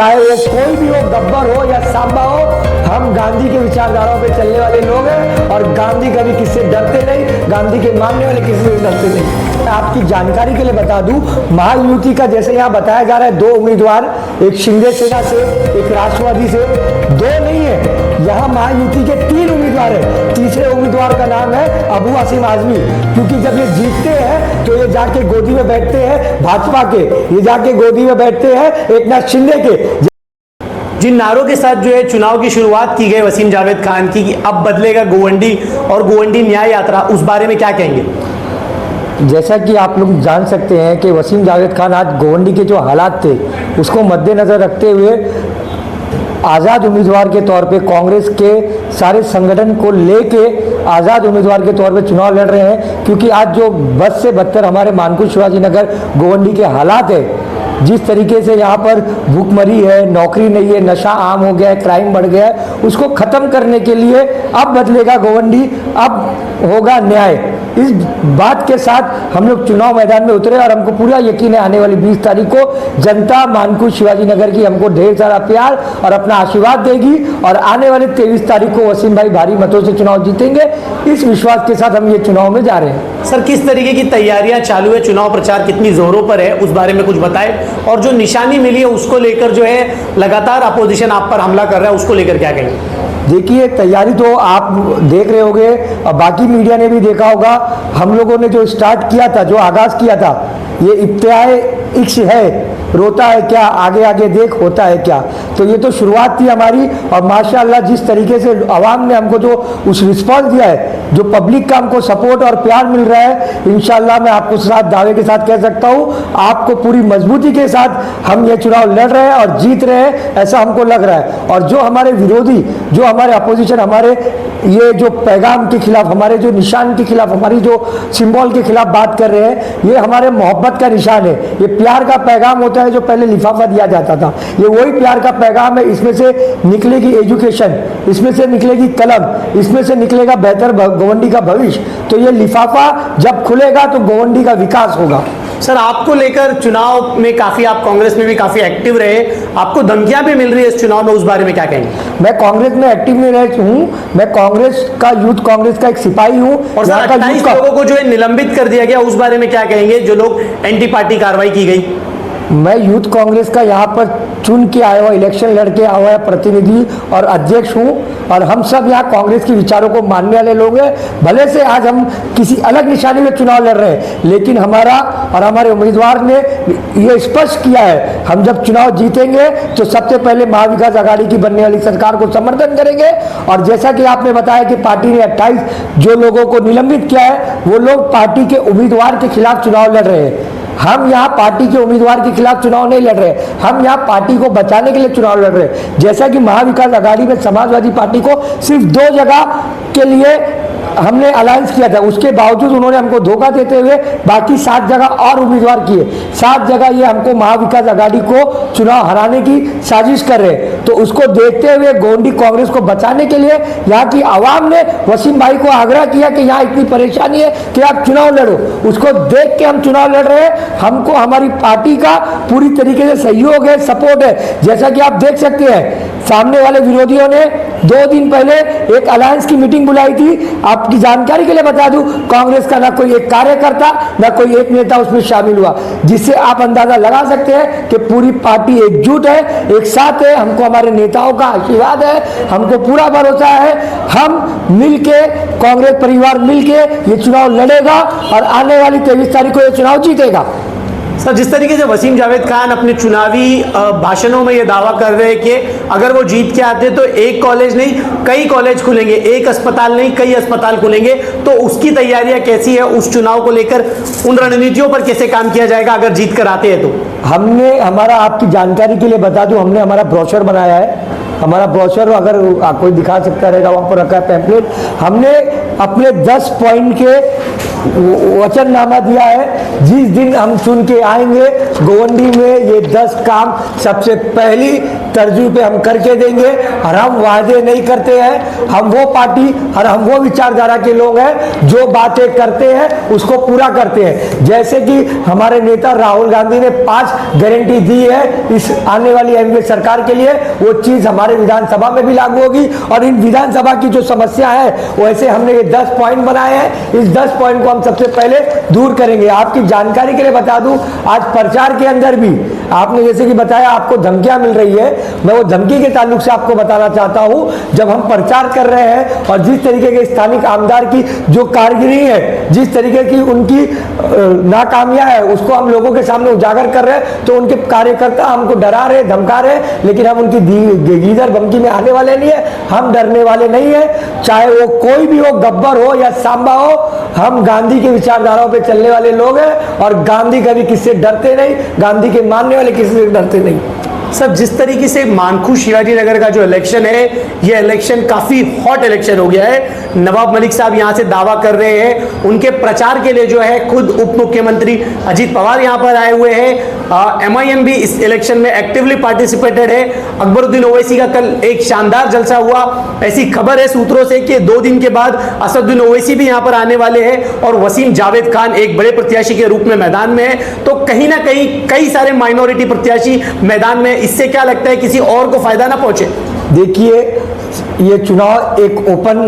चाहे वो कोई भी हो, गब्बर हो या सांबा हो, हम गांधी के विचारधाराओं पे चलने वाले लोग हैं और गांधी कभी किससे डरते नहीं, गांधी के मानने वाले किसी से डरते नहीं। आपकी जानकारी के लिए बता दूं, महायुति का जैसे यहाँ बताया जा रहा है 2 उम्मीदवार, एक शिंदे सेना से, एक राष्ट्रवादी से, 2 नहीं है, यहाँ महायुति के 3 उम्मीदवार है। तीसरे उम्मीदवार का नाम है अबू आसिम आजमी, क्योंकि जब ये जीतते हैं तो ये जाके गोदी में बैठते हैं भाजपा के, ये जाके गोदी में बैठते हैं एक नाथ शिंदे के। जिन नारों के साथ जो है चुनाव की शुरुआत की गई वसीम जावेद खान की कि अब बदलेगा गोवंडी और गोवंडी न्याय यात्रा, उस बारे में क्या कहेंगे? जैसा कि आप लोग जान सकते हैं कि वसीम जावेद खान आज गोवंडी के जो हालात थे उसको मद्देनज़र रखते हुए आज़ाद उम्मीदवार के तौर पे कांग्रेस के सारे संगठन को लेके आज़ाद उम्मीदवार के तौर पे चुनाव लड़ रहे हैं, क्योंकि आज जो बद से बदतर हमारे मानकुल शिवाजी नगर गोवंडी के हालात है, जिस तरीके से यहाँ पर भूखमरी है, नौकरी नहीं है, नशा आम हो गया है, क्राइम बढ़ गया है, उसको ख़त्म करने के लिए अब बदलेगा गोवंडी, अब होगा न्याय। इस बात के साथ हम लोग चुनाव मैदान में उतरे और हमको पूरा यकीन है आने वाली 20 तारीख को जनता मानकुल शिवाजी नगर की हमको ढेर सारा प्यार और अपना आशीर्वाद देगी और आने वाले 23 तारीख को वसीम भाई भारी मतों से चुनाव जीतेंगे। इस विश्वास के साथ हम ये चुनाव में जा रहे हैं। सर, किस तरीके की तैयारियां चालू है, चुनाव प्रचार कितनी जोरों पर है, उस बारे में कुछ बताएं, और जो निशानी मिली है उसको लेकर जो है लगातार अपोजिशन आप पर हमला कर रहा है, उसको लेकर क्या कहेंगे? देखिए, तैयारी तो आप देख रहे होंगे और बाकी मीडिया ने भी देखा होगा। हम लोगों ने जो स्टार्ट किया था, जो आगाज़ किया था, ये इब्तिदाए इश्क है, रोता है क्या आगे आगे देख होता है क्या, तो ये तो शुरुआत थी हमारी। और माशाअल्लाह जिस तरीके से आवाम ने हमको जो उस रिस्पॉन्स दिया है, जो पब्लिक का हमको सपोर्ट और प्यार मिल रहा है, इंशाअल्लाह मैं आपको साथ दावे के साथ कह सकता हूँ, आपको पूरी मजबूती के साथ हम ये चुनाव लड़ रहे हैं और जीत रहे हैं, ऐसा हमको लग रहा है। और जो हमारे विरोधी, जो हमारे अपोजिशन, हमारे ये जो पैगाम के खिलाफ, हमारे जो निशान के खिलाफ, हमारी जो सिंबल के खिलाफ बात कर रहे हैं, ये हमारे मोहब्बत का निशान है, ये प्यार का पैगाम होता है जो पहले लिफाफा दिया जाता था, ये वही प्यार का पैगाम है। इसमें से निकलेगी एजुकेशन, इसमें से निकलेगी कलम, इसमें से निकलेगा बेहतर गोवंडी का भविष्य। तो ये लिफाफा जब खुलेगा तो गोवंडी का विकास होगा। सर, आपको लेकर चुनाव में काफी, आप कांग्रेस में भी काफी एक्टिव रहे, आपको धमकियां भी मिल रही है इस चुनाव में, उस बारे में क्या कहेंगे? मैं कांग्रेस में एक्टिव नहीं रह हूँ, मैं कांग्रेस का यूथ कांग्रेस का एक सिपाही हूँ। और सर, 28 लोगों को जो है निलंबित कर दिया गया, उस बारे में क्या कहेंगे, जो लोग एंटी पार्टी कार्रवाई की गई? मैं यूथ कांग्रेस का यहाँ पर चुन के आया हुआ, इलेक्शन लड़के आया हुआ प्रतिनिधि और अध्यक्ष हूँ, और हम सब यहाँ कांग्रेस के विचारों को मानने वाले लोग हैं। भले से आज हम किसी अलग निशानी में चुनाव लड़ रहे हैं, लेकिन हमारा और हमारे उम्मीदवार ने ये स्पष्ट किया है, हम जब चुनाव जीतेंगे तो सबसे पहले महाविकास आघाड़ी की बनने वाली सरकार को समर्थन करेंगे। और जैसा कि आपने बताया कि पार्टी ने 28 जो लोगों को निलंबित किया है, वो लोग पार्टी के उम्मीदवार के खिलाफ चुनाव लड़ रहे हैं। हम यहाँ पार्टी के उम्मीदवार के खिलाफ चुनाव नहीं लड़ रहे, हम यहाँ पार्टी को बचाने के लिए चुनाव लड़ रहे हैं। जैसा कि महाविकास आघाड़ी में समाजवादी पार्टी को सिर्फ 2 जगह के लिए हमने अलायंस किया था, उसके बावजूद उन्होंने हमको धोखा देते हुए बाकी 7 जगह और उम्मीदवार किए। 7 जगह ये हमको महाविकास आघाड़ी को चुनाव हराने की साजिश कर रहे हैं। तो उसको देखते हुए गोवंडी कांग्रेस को बचाने के लिए यहाँ की आवाम ने वसीम भाई को आग्रह किया कि यहाँ इतनी परेशानी है कि आप चुनाव लड़ो। उसको देख के हम चुनाव लड़ रहे हैं। हमको हमारी पार्टी का पूरी तरीके से सहयोग है, सपोर्ट है। जैसा कि आप देख सकते हैं, सामने वाले विरोधियों ने 2 दिन पहले एक अलायंस की मीटिंग बुलाई थी। आपकी जानकारी के लिए बता दूं, कांग्रेस का ना कोई एक कार्यकर्ता, ना कोई एक नेता उसमें शामिल हुआ, जिससे आप अंदाजा लगा सकते हैं कि पूरी पार्टी एकजुट है, एक साथ है। हमको हमारे नेताओं का आशीर्वाद है, हमको पूरा भरोसा है। हम मिलके, कांग्रेस परिवार मिलके ये चुनाव लड़ेगा और आने वाली 23 तारीख को ये चुनाव जीतेगा। सर, जिस तरीके से वसीम जावेद खान अपने चुनावी भाषणों में ये दावा कर रहे हैं कि अगर वो जीत के आते तो एक कॉलेज नहीं कई कॉलेज खुलेंगे, एक अस्पताल नहीं कई अस्पताल खुलेंगे, तो उसकी तैयारियां कैसी है, उस चुनाव को लेकर उन रणनीतियों पर कैसे काम किया जाएगा अगर जीत कर आते हैं तो? हमने हमारा, आपकी जानकारी के लिए बता दूं, हमने हमारा ब्रोशर बनाया है। हमारा ब्रोशर अगर कोई दिखा सकता रहेगा, वहाँ पर रखा है पैम्पलेट। हमने अपने 10 पॉइंट के वचननामा दिया है। जिस दिन हम चुन के आएंगे गोवंडी में ये 10 काम सबसे पहली तर्जू पे हम करके देंगे और हम वादे नहीं करते हैं। हम वो पार्टी और हम वो विचारधारा के लोग हैं जो बातें करते हैं उसको पूरा करते हैं। जैसे कि हमारे नेता राहुल गांधी ने 5 गारंटी दी है इस आने वाली एमपी सरकार के लिए, वो चीज हमारे विधानसभा में भी लागू होगी। और इन विधानसभा की जो समस्या है वैसे हमने ये 10 पॉइंट बनाए हैं, इस 10 पॉइंट को हम सबसे पहले दूर करेंगे। आपकी जानकारी के लिए बता दूं, आज प्रचार के अंदर भी आपने जैसे कि बताया आपको धमकियां मिल रही है, मैं वो धमकी के ताल्लुक से आपको बताना चाहता हूं। जब हम प्रचार कर रहे हैं और जिस तरीके के स्थानिक आमदार की जो कारगिरी है, जिस तरीके की उनकी नाकामियां है, उसको हम लोगों के सामने उजागर कर रहे हैं, तो उनके कार्यकर्ता हमको डरा रहे, धमका रहे, लेकिन हम उनकी गीदड़ धमकी में आने वाले नहीं है, हम डरने वाले नहीं है। चाहे वो कोई भी हो, गब्बर हो या सांबा हो, हम गांधी के विचारधाराओं पे चलने वाले लोग हैं और गांधी कभी किससे डरते नहीं, गांधी के मानने वाले किसी से डरते नहीं। सर, जिस तरीके से मानखू शिवाजी नगर का जो इलेक्शन है, ये इलेक्शन काफी हॉट इलेक्शन हो गया है। नवाब मलिक साहब यहां से दावा कर रहे हैं, उनके प्रचार के लिए जो है खुद उप मुख्यमंत्री अजीत पवार यहां पर आए हुए हैं। MIM भी इस इलेक्शन में एक्टिवली पार्टिसिपेटेड है। अकबरुद्दीन ओवैसी का कल एक शानदार जलसा हुआ। ऐसी खबर है सूत्रों से कि 2 दिन के बाद असदुद्दीन ओवैसी भी यहां पर आने वाले हैं और वसीम जावेद खान एक बड़े प्रत्याशी के रूप में मैदान में है। तो कहीं ना कहीं कई सारे माइनॉरिटी प्रत्याशी मैदान में, इससे क्या लगता है किसी और को फायदा ना पहुंचे? देखिए, ये चुनाव एक ओपन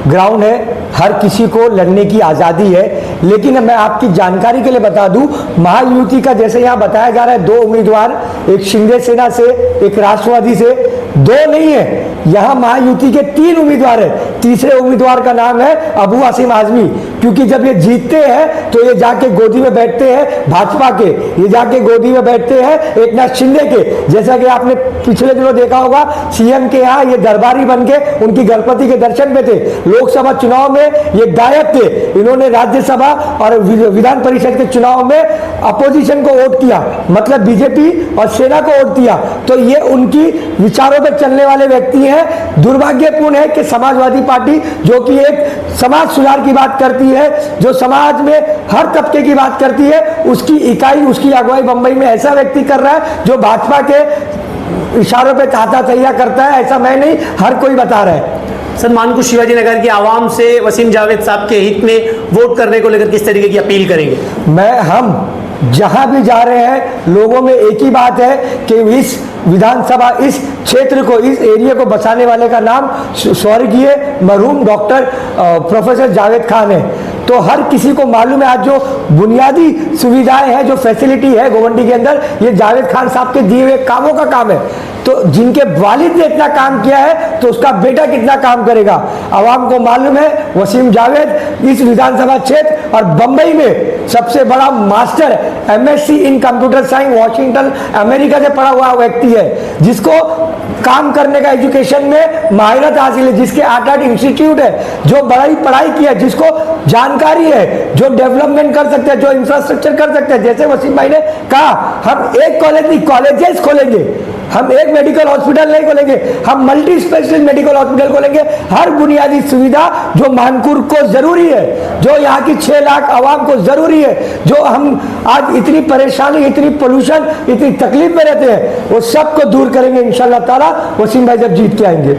ग्राउंड है, हर किसी को लड़ने की आज़ादी है। लेकिन मैं आपकी जानकारी के लिए बता दूं, महायुति का जैसे यहाँ बताया जा रहा है 2 उम्मीदवार, एक शिंदे सेना से, एक राष्ट्रवादी से, 2 नहीं है, यहाँ महायुति के 3 उम्मीदवार है। तीसरे उम्मीदवार का नाम है अबू आसिम आजमी, क्योंकि जब ये जीतते हैं तो ये जाके गोदी में बैठते हैं भाजपा के, ये जाके गोदी में बैठते हैं एकनाथ शिंदे के। जैसा कि आपने पिछले दिनों देखा होगा, सीएम के यहाँ ये दरबारी बन के उनकी गणपति के दर्शन पे थे। लोकसभा चुनाव में ये गायब थे, इन्होंने राज्यसभा और विधान परिषद के चुनाव में अपोजिशन को वोट किया, मतलब बीजेपी और सेना को वोट दिया। तो ये उनकी विचारों पर चलने वाले व्यक्ति हैं। दुर्भाग्यपूर्ण है कि समाजवादी पार्टी, जो कि एक समाज सुधार की बात करती है, जो समाज में हर तबके की बात करती है, उसकी इकाई, उसकी अगुवाई बंबई में ऐसा व्यक्ति कर रहा है जो भाजपा के इशारों पे तातातैया करता है। ऐसा मैं नहीं, हर कोई बता रहा है। सर, मानखू शिवाजी नगर की आवाम से वसीम जावेद साहब के हित में वोट करने को लेकर किस तरीके की अपील करेंगे? हम जहां भी जा रहे हैं, लोगों में एक ही बात है कि इस विधानसभा, इस क्षेत्र को, इस एरिया को बचाने वाले का नाम स्वर्गीय मरहूम डॉक्टर प्रोफेसर जावेद खान है। तो हर किसी को मालूम है आज जो बुनियादी सुविधाएं हैं, जो फैसिलिटी है गोवंडी के अंदर, ये जावेद खान साहब के दिए हुए कामों का काम है। तो जिनके वालिद ने इतना काम किया है तो उसका बेटा कितना काम करेगा, आवाम को मालूम है। वसीम जावेद इस विधानसभा क्षेत्र और बंबई में सबसे बड़ा मास्टर MSc इन कंप्यूटर साइंस वॉशिंगटन अमेरिका से पढ़ा हुआ व्यक्ति है, जिसको काम करने का एजुकेशन में माहिरत हासिल है, जिसके 8 इंस्टीट्यूट है, जो बड़ी पढ़ाई की है, जिसको जानकारी है, जो डेवलपमेंट कर सकते हैं, जो इंफ्रास्ट्रक्चर कर सकते हैं। जैसे वसीम भाई ने कहा, हम एक कॉलेज नहीं, कॉलेजेस खोलेंगे, हम एक मेडिकल हॉस्पिटल नहीं खोलेंगे, हम मल्टी स्पेशलिस्ट मेडिकल हॉस्पिटल खोलेंगे। हर बुनियादी सुविधा जो मानकुर को जरूरी है, जो यहाँ की 6 लाख आवाम को जरूरी है, जो हम आज इतनी परेशानी, इतनी पोल्यूशन, इतनी तकलीफ में रहते हैं, वो सबको दूर करेंगे इंशाल्लाह ताला, वसीम भाई जब जीत के आएंगे।